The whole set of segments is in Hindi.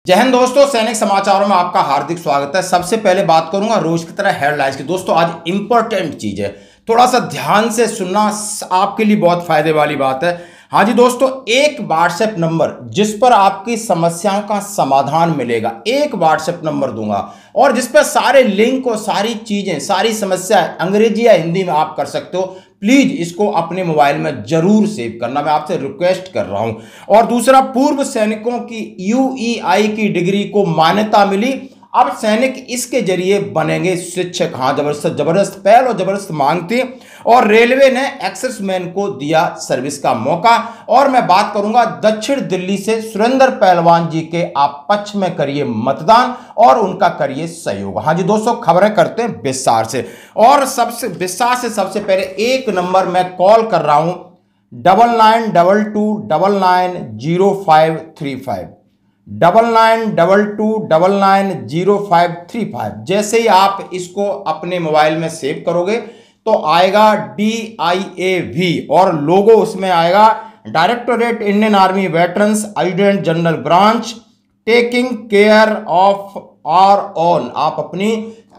जय हिंद दोस्तों, सैनिक समाचारों में आपका हार्दिक स्वागत है। सबसे पहले बात करूंगा रोज की तरह हेडलाइंस की। दोस्तों आज इंपॉर्टेंट चीज है, थोड़ा सा ध्यान से सुनना, आपके लिए बहुत फायदे वाली बात है। हाँ जी दोस्तों, एक व्हाट्सएप नंबर जिस पर आपकी समस्याओं का समाधान मिलेगा, एक व्हाट्सएप नंबर दूंगा और जिस पर सारे लिंक और सारी चीजें, सारी समस्याएं अंग्रेजी या हिंदी में आप कर सकते हो। प्लीज इसको अपने मोबाइल में जरूर सेव करना, मैं आपसे रिक्वेस्ट कर रहा हूं। और दूसरा, पूर्व सैनिकों की यूईआई की डिग्री को मान्यता मिली, अब सैनिक इसके जरिए बनेंगे शिक्षक। हाँ, जबरदस्त पहल और जबरदस्त मांग थी और रेलवे ने एक्सेसमैन को दिया सर्विस का मौका। और मैं बात करूंगा दक्षिण दिल्ली से सुरेंद्र पहलवान जी के, आप पक्ष में करिए मतदान और उनका करिए सहयोग। हाँ जी दोस्तों, खबरें करते हैं विस्तार से। और सबसे विस्तार से सबसे पहले एक नंबर मैं कॉल कर रहा हूं 9922990535 9922990535। जैसे ही आप इसको अपने मोबाइल में सेव करोगे तो आएगा DIAV और लोगो उसमें आएगा directorate Indian army veterans adjutant general branch taking care of our own. आप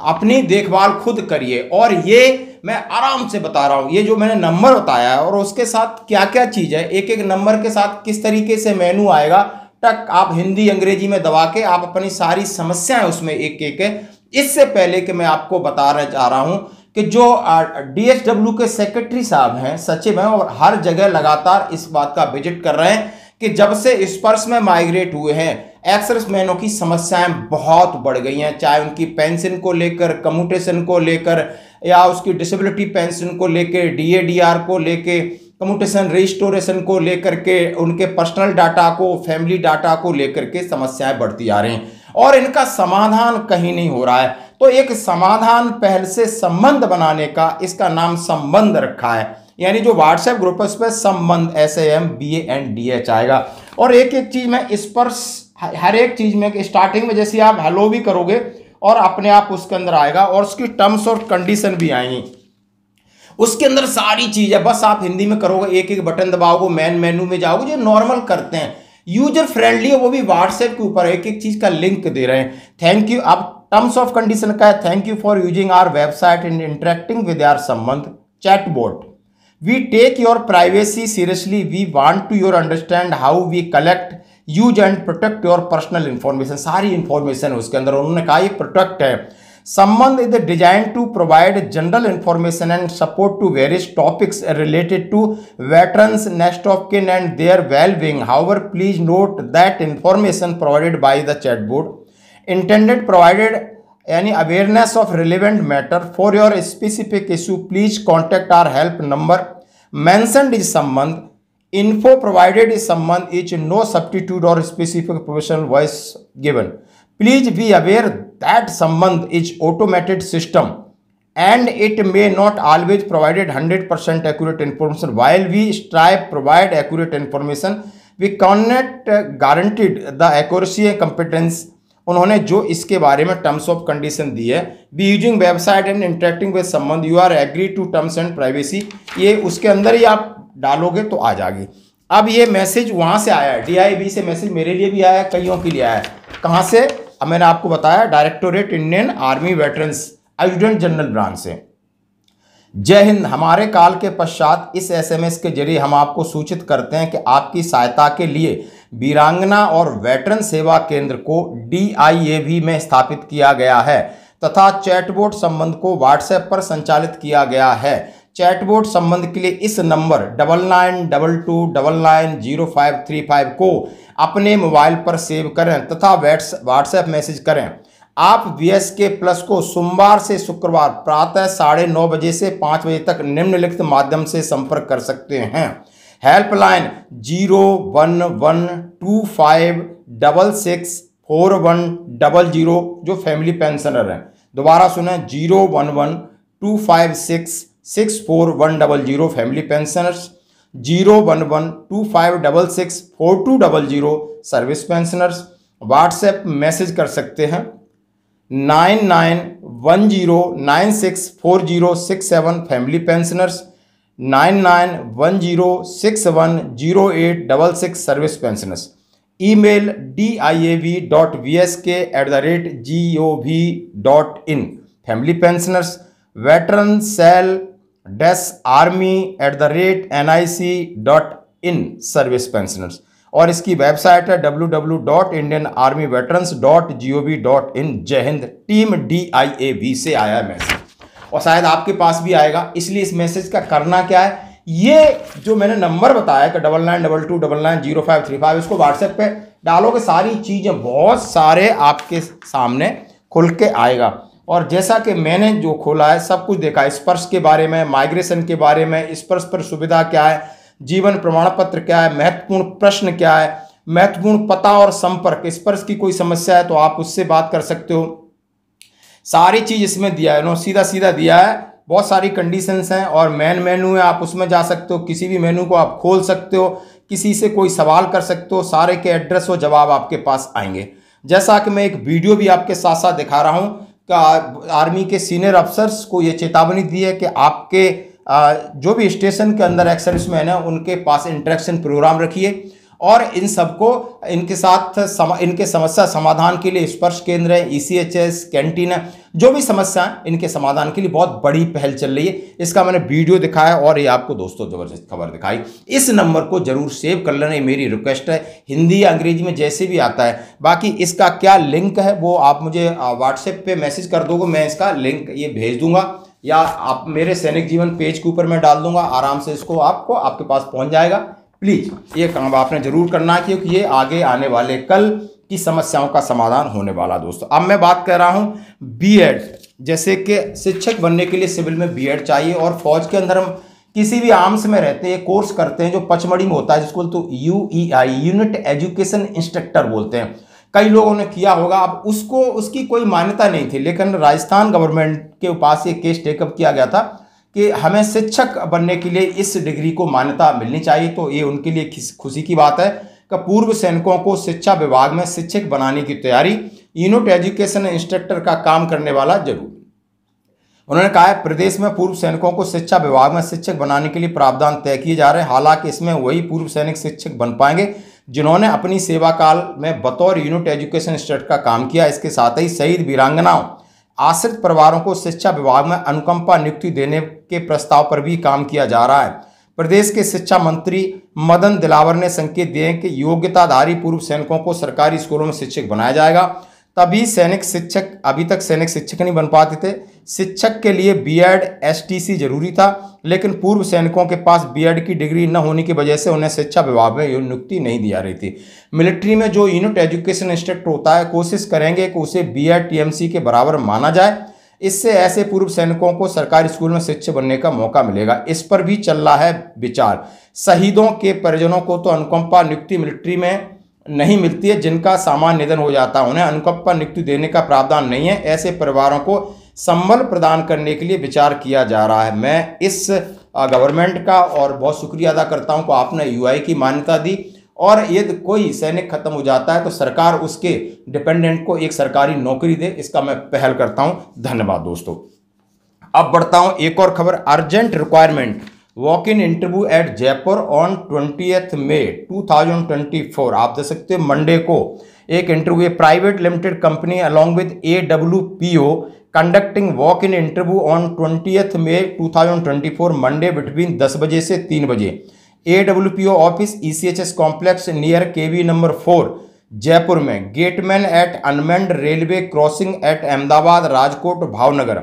अपनी देखभाल खुद करिए। और ये मैं आराम से बता रहा हूं, ये जो मैंने नंबर बताया है और उसके साथ क्या क्या चीज है, एक एक नंबर के साथ किस तरीके से मेनू आएगा, टक आप हिंदी अंग्रेजी में दबा के आप अपनी सारी समस्याएं उसमें एक एक है। इससे पहले कि मैं आपको बताना चाह रहा हूं कि जो DHW के सेक्रेटरी साहब हैं, सचिव हैं, और हर जगह लगातार इस बात का विजिट कर रहे हैं कि जब से स्पर्श में माइग्रेट हुए हैं एक्सर्समैनों की समस्याएं बहुत बढ़ गई हैं, चाहे उनकी पेंशन को लेकर, कम्यूटेशन को लेकर, या उसकी डिसेबिलिटी पेंशन को लेकर, DADR को लेकर, कम्यूटेशन रजिस्टोरेशन को लेकर के, उनके पर्सनल डाटा को, फैमिली डाटा को लेकर के समस्याएं बढ़ती आ रही हैं और इनका समाधान कहीं नहीं हो रहा है। तो एक समाधान पहल से संबंध बनाने का इसका नाम संबंध रखा है, यानी जो व्हाट्सएप ग्रुप है उस पर संबंध SAMBANDH आएगा। और एक एक चीज में इस पर हर एक चीज में स्टार्टिंग में जैसे आप हेलो भी करोगे और अपने आप उसके अंदर आएगा और उसकी टर्म्स और कंडीशन भी आएंगी, उसके अंदर सारी चीज है। बस आप हिंदी में करोगे, एक एक बटन दबाओगे, मेन मेनू में जाओगे, जो नॉर्मल करते हैं, यूजर फ्रेंडली है, वो भी व्हाट्सएप के ऊपर एक एक चीज का लिंक दे रहे हैं। Thank you. अब टर्म्स ऑफ कंडीशन का है, thank you for using our website and interacting with our Sambandh chatbot. We take your privacy seriously. We want to your understand how we collect, use and protect your personal information. सारी इंफॉर्मेशन उसके अंदर उन्होंने कहा ये प्रोटेक्ट है। संबंध is designed to provide general information and support to various topics related to veterans, next of kin and their well-being. However, please note that information provided by the chatbot intended provided any awareness of relevant matter for your specific issue. Please contact our help number mentioned is sambandh. Info provided is sambandh is no substitute or specific professional voice given. Please be aware that sambandh is automated system and it may not always provided 100% accurate information. While we strive provide accurate information, we cannot guaranteed the accuracy and competence. उन्होंने जो इसके बारे में टर्म्स ऑफ कंडीशन दी है, be using website and interacting with संबंध, you are agree to terms and privacy, ये उसके अंदर ही आप डालोगे तो आ जाएगी। अब ये मैसेज वहां से आया है, DIAV से मैसेज मेरे लिए भी आया है, कईयों के लिए आया है। कहाँ से? अब मैंने आपको बताया directorate Indian army veterans adjutant general branch से। जय हिंद। हमारे काल के पश्चात इस SMS के जरिए हम आपको सूचित करते हैं कि आपकी सहायता के लिए वीरांगना और वेटरन सेवा केंद्र को DIAV में स्थापित किया गया है तथा चैटबॉट संबंध को व्हाट्सएप पर संचालित किया गया है। चैटबॉट संबंध के लिए इस नंबर 9922990535 को अपने मोबाइल पर सेव करें तथा व्हाट्सएप मैसेज करें। आप VSK प्लस को सोमवार से शुक्रवार प्रातः 9:30 बजे से 5 बजे तक निम्नलिखित माध्यम से संपर्क कर सकते हैं। हेल्पलाइन 01125664100 जो फैमिली पेंशनर हैं। दोबारा सुने 01125664100 family pensioners, 01125664200 service pensioners. WhatsApp message कर सकते हैं 9910964067 family pensioners, 9910610866 service pensioners. Email diav.vsk@gov.in। Family pensioners veteran cell army@nic.in service pensioners. और इसकी वेबसाइट है www.indianarmyveterans.gov.in। जय हिंद। टीम DIAV से आया मैसेज और शायद आपके पास भी आएगा, इसलिए इस मैसेज का करना क्या है, ये जो मैंने नंबर बताया कि 9922299055, इसको व्हाट्सएप पे डालोगे, सारी चीजें बहुत सारे आपके सामने खुल के आएगा। और जैसा कि मैंने जो खोला है सब कुछ देखा, स्पर्श के बारे में, माइग्रेशन के बारे में, स्पर्श पर सुविधा क्या है, जीवन प्रमाण पत्र क्या है, महत्वपूर्ण प्रश्न क्या है, महत्वपूर्ण पता और संपर्क, स्पर्श की कोई समस्या है तो आप उससे बात कर सकते हो। सारी चीज इसमें दिया है, सीधा सीधा दिया है, बहुत सारी कंडीशंस हैं। और मेन मेनू है, आप उसमें जा सकते हो, किसी भी मेनू को आप खोल सकते हो, किसी से कोई सवाल कर सकते हो, सारे के एड्रेस और जवाब आपके पास आएंगे। जैसा कि मैं एक वीडियो भी आपके साथ साथ दिखा रहा हूं कि आर्मी के सीनियर अफसर्स को ये चेतावनी दी है कि आपके जो भी स्टेशन के अंदर एक्स सर्विसमैन है उनके पास इंटरेक्शन प्रोग्राम रखिए और इन सबको इनके साथ इनके समस्या समाधान के लिए स्पर्श केंद्र है, ECHS कैंटीन है, जो भी समस्या है इनके समाधान के लिए बहुत बड़ी पहल चल रही है। इसका मैंने वीडियो दिखाया और ये आपको दोस्तों जबरदस्त खबर दिखाई। इस नंबर को जरूर सेव कर लेना, ये मेरी रिक्वेस्ट है, हिंदी या अंग्रेजी में जैसे भी आता है। बाकी इसका क्या लिंक है वो आप मुझे व्हाट्सएप पे मैसेज कर दोगे, मैं इसका लिंक ये भेज दूंगा या आप मेरे सैनिक जीवन पेज के ऊपर मैं डाल दूंगा, आराम से इसको आपके पास पहुंच जाएगा। प्लीज ये काम आपने जरूर करना है क्योंकि ये आगे आने वाले कल की समस्याओं का समाधान होने वाला। दोस्तों अब मैं बात कर रहा हूं बीएड, जैसे कि शिक्षक बनने के लिए सिविल में बीएड चाहिए और फौज के अंदर हम किसी भी आर्म्स में रहते हैं, कोर्स करते हैं जो पचमढ़ी में होता है जिसको तो UEI यूनिट एजुकेशन इंस्ट्रक्टर बोलते हैं। कई लोगों ने किया होगा, अब उसकी कोई मान्यता नहीं थी, लेकिन राजस्थान गवर्नमेंट के पास ये केस टेकअप किया गया था कि हमें शिक्षक बनने के लिए इस डिग्री को मान्यता मिलनी चाहिए। तो ये उनके लिए खुशी की बात है कि पूर्व सैनिकों को शिक्षा विभाग में शिक्षक बनाने की तैयारी, यूनिट एजुकेशन इंस्ट्रक्टर का काम करने वाला जरूर। उन्होंने कहा है प्रदेश में पूर्व सैनिकों को शिक्षा विभाग में शिक्षक बनाने के लिए प्रावधान तय किए जा रहे हैं। हालांकि इसमें वही पूर्व सैनिक शिक्षक बन पाएंगे जिन्होंने अपनी सेवा काल में बतौर यूनिट एजुकेशन इंस्ट्रक्टर का काम किया। इसके साथ ही शहीद वीरांगनाओं आश्रित परिवारों को शिक्षा विभाग में अनुकंपा नियुक्ति देने के प्रस्ताव पर भी काम किया जा रहा है। प्रदेश के शिक्षा मंत्री मदन दिलावर ने संकेत दिए कि योग्यताधारी पूर्व सैनिकों को सरकारी स्कूलों में शिक्षक बनाया जाएगा। तभी सैनिक शिक्षक, अभी तक सैनिक शिक्षक नहीं बन पाते थे, शिक्षक के लिए बीएड STC जरूरी था, लेकिन पूर्व सैनिकों के पास बीएड की डिग्री न होने की वजह से उन्हें शिक्षा विभाग में नियुक्ति नहीं दी जा रही थी। मिलिट्री में जो यूनिट एजुकेशन इंस्ट्रक्टर होता है कोशिश करेंगे कि उसे बीएड TMC के बराबर माना जाए। इससे ऐसे पूर्व सैनिकों को सरकारी स्कूल में शिक्षक बनने का मौका मिलेगा। इस पर भी चल रहा है विचार। शहीदों के परिजनों को तो अनुकंपा नियुक्ति मिलिट्री में नहीं मिलती है, जिनका सामान्य निधन हो जाता है उन्हें अनुकंपा नियुक्ति देने का प्रावधान नहीं है। ऐसे परिवारों को संबल प्रदान करने के लिए विचार किया जा रहा है। मैं इस गवर्नमेंट का और बहुत शुक्रिया अदा करता हूं कि आपने UI की मान्यता दी और यदि कोई सैनिक खत्म हो जाता है तो सरकार उसके डिपेंडेंट को एक सरकारी नौकरी दे, इसका मैं पहल करता हूं। धन्यवाद दोस्तों। अब बढ़ता हूं एक और खबर, urgent requirement walk in interview at Jaipur on 20 May 2024। आप देख सकते हो मंडे को एक interview, private limited company along with AWPO conducting walk in interview on 20 May 2024 Monday between 10 बजे से 3 बजे। AWPO office ECHS complex near KV number 4 Jaipur में। Gateman at unmanned railway crossing at Ahmedabad Rajkot Bhavnagar.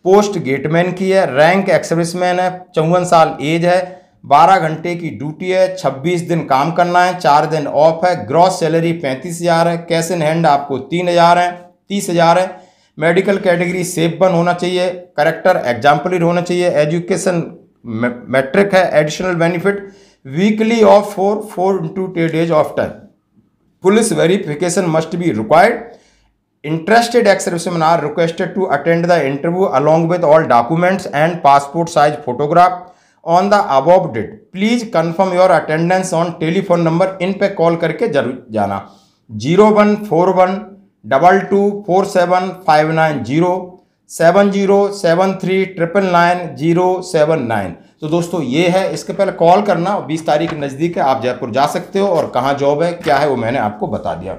Post gateman की है। रैंक एक्स सर्विसमैन है। 54 साल एज है। 12 घंटे की ड्यूटी है। 26 दिन काम करना है। 4 दिन ऑफ है। ग्रॉस सैलरी 35,000 है। कैश इन हैंड आपको 30,000 है। मेडिकल कैटेगरी सेफ 1 होना चाहिए। करेक्टर एग्जाम्पलर होना चाहिए। एजुकेशन मैट्रिक है। Additional benefit weekly off 4 into 10 days of time. Police verification must be required. Interested ex-servicemen are requested to attend the interview along with all documents and passport size photograph on the above date. Please confirm your attendance on telephone number, इन पे कॉल करके जरूर जाना 0141224759 7073999079। तो दोस्तों ये है, इसके पहले कॉल करना। 20 तारीख नज़दीक है, आप जयपुर जा सकते हो, और कहाँ जॉब है क्या है वो मैंने आपको बता दिया।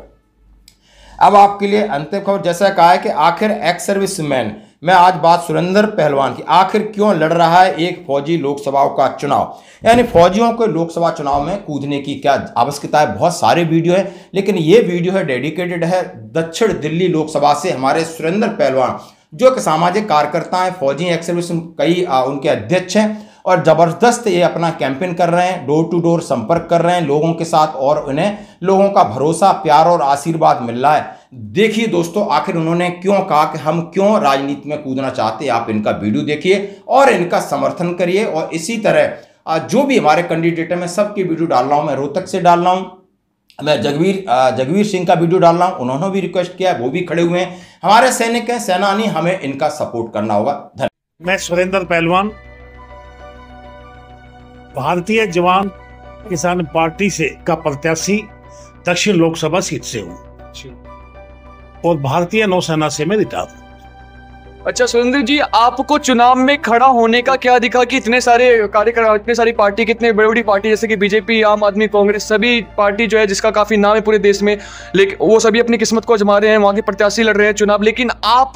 अब आपके लिए अंतिम खबर, जैसा कहा है कि आखिर एक्स सर्विसमैन में आज बात सुरेंद्र पहलवान की, आखिर क्यों लड़ रहा है एक फौजी लोकसभा का चुनाव, यानी फौजियों को लोकसभा चुनाव में कूदने की क्या आवश्यकता है। बहुत सारे वीडियो है, लेकिन ये वीडियो है डेडिकेटेड है दक्षिण दिल्ली लोकसभा से हमारे सुरेंद्र पहलवान, जो कि सामाजिक कार्यकर्ता हैं, फौजी एक्स सर्विस कई उनके अध्यक्ष हैं, और जबरदस्त ये अपना कैंपेन कर रहे हैं, डोर टू डोर संपर्क कर रहे हैं लोगों के साथ, और उन्हें लोगों का भरोसा, प्यार और आशीर्वाद मिल रहा है। देखिए दोस्तों, आखिर उन्होंने क्यों कहा कि हम क्यों राजनीति में कूदना चाहते हैं। आप इनका वीडियो देखिए और इनका समर्थन करिए। और इसी तरह जो भी हमारे कैंडिडेट हैं, मैं सबकी वीडियो डाल रहा हूं। मैं रोहतक से डाल रहा हूं, मैं जगवीर सिंह का वीडियो डाल रहा हूं, उन्होंने भी रिक्वेस्ट किया है, वो भी खड़े हुए हैं, हमारे सैनिक हैं, सेनानी, हमें इनका सपोर्ट करना होगा। धन्यवाद। मैं सुरेंद्र पहलवान, भारतीय जवान किसान पार्टी से का प्रत्याशी दक्षिण लोकसभा सीट से हूँ, और भारतीय नौसेना से मैं रिटायर हूँ। अच्छा सुरेंद्र जी, आपको चुनाव में खड़ा होने का क्या दिखा कि इतने सारे कार्यकर्ता, इतने सारी पार्टी, कितने बड़ी बड़ी पार्टी जैसे कि बीजेपी, आम आदमी कांग्रेस, सभी पार्टी जो है जिसका काफी नाम है पूरे देश में, लेकिन वो सभी अपनी किस्मत को आजमा रहे हैं, वहां के प्रत्याशी लड़ रहे हैं चुनाव, लेकिन आप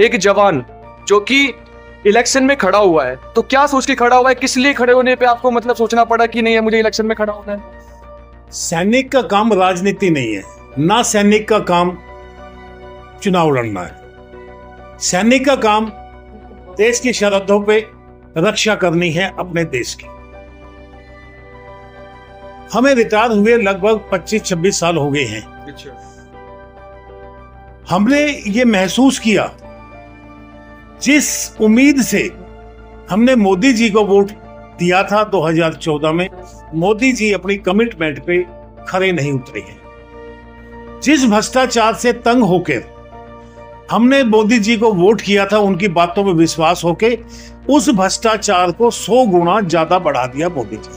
एक जवान जो कि इलेक्शन में खड़ा हुआ है, तो क्या सोच के खड़ा हुआ है, किस लिए खड़े होने पे आपको मतलब सोचना पड़ा कि नहीं है मुझे इलेक्शन में खड़ा होना है? सैनिक का काम राजनीति नहीं है, ना सैनिक का काम चुनाव लड़ना है। सैनिक का काम देश की सरहदों पे रक्षा करनी है अपने देश की। हमें रिटायर हुए लगभग 25-26 साल हो गए हैं। हमने ये महसूस किया, जिस उम्मीद से हमने मोदी जी को वोट दिया था 2014 में, मोदी जी अपनी कमिटमेंट पे खरे नहीं उतरे हैं। जिस भ्रष्टाचार से तंग होकर हमने मोदी जी को वोट किया था, उनकी बातों में विश्वास होके उस भ्रष्टाचार को 100 गुना ज्यादा बढ़ा दिया मोदी जी ने।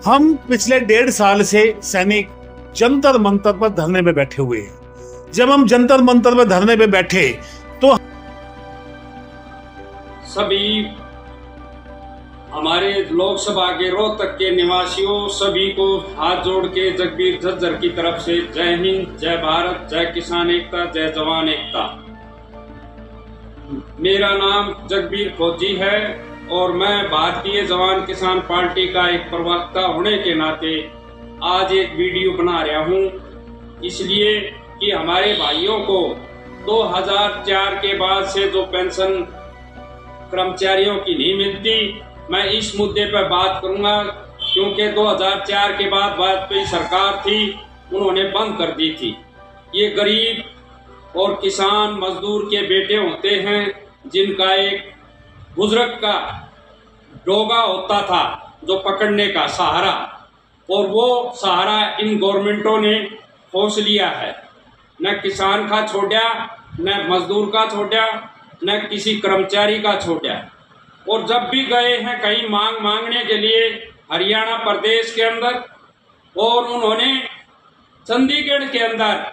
हम पिछले 1.5 साल से सैनिक जंतर मंतर पर धरने में बैठे हुए हैं। जब हम जंतर मंतर पर धरने में बैठे तो सभी हमारे लोकसभा के रोहतक के निवासियों सभी को हाथ जोड़ के जगबीर झज्जर की तरफ से जय हिंद, जय भारत, जय किसान एकता, जय जवान एकता। मेरा नाम जगबीर फौजी है और मैं भारतीय जवान किसान पार्टी का एक प्रवक्ता होने के नाते आज एक वीडियो बना रहा हूं, इसलिए कि हमारे भाइयों को 2004 के बाद से जो पेंशन कर्मचारियों की नहीं मिलती, मैं इस मुद्दे पर बात करूंगा, क्योंकि 2004 के बाद वाजपेयी सरकार थी, उन्होंने बंद कर दी थी। ये गरीब और किसान मजदूर के बेटे होते हैं, जिनका एक बुजुर्ग का डोगा होता था जो पकड़ने का सहारा, और वो सहारा इन गवर्नमेंटों ने खोस लिया है। न किसान का छोड़ा, न मजदूर का छोड़ा, न किसी कर्मचारी का छोड़ा। और जब भी गए हैं कहीं मांगने के लिए हरियाणा प्रदेश के अंदर, और उन्होंने चंडीगढ़ के अंदर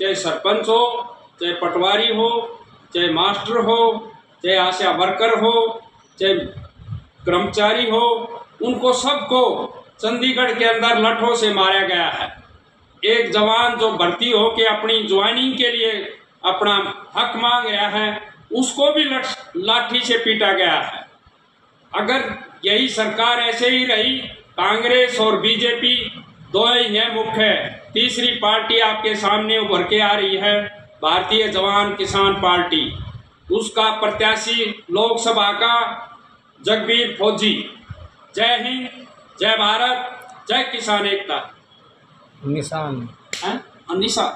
चाहे सरपंच हो, चाहे पटवारी हो, चाहे मास्टर हो, चाहे आशा वर्कर हो, चाहे कर्मचारी हो, उनको सबको चंडीगढ़ के अंदर लठों से मारा गया है। एक जवान जो भर्ती हो के अपनी ज्वाइनिंग के लिए अपना हक मांग रहा है, उसको भी लाठी से पीटा गया है। अगर यही सरकार ऐसे ही रही, कांग्रेस और बीजेपी दो ही है मुख्य, तीसरी पार्टी आपके सामने उभर के आ रही है, भारतीय जवान किसान पार्टी। उसका प्रत्याशी लोकसभा का जगबीर फौजी। जय हिंद, जय भारत, जय किसान एकता। निशान निशान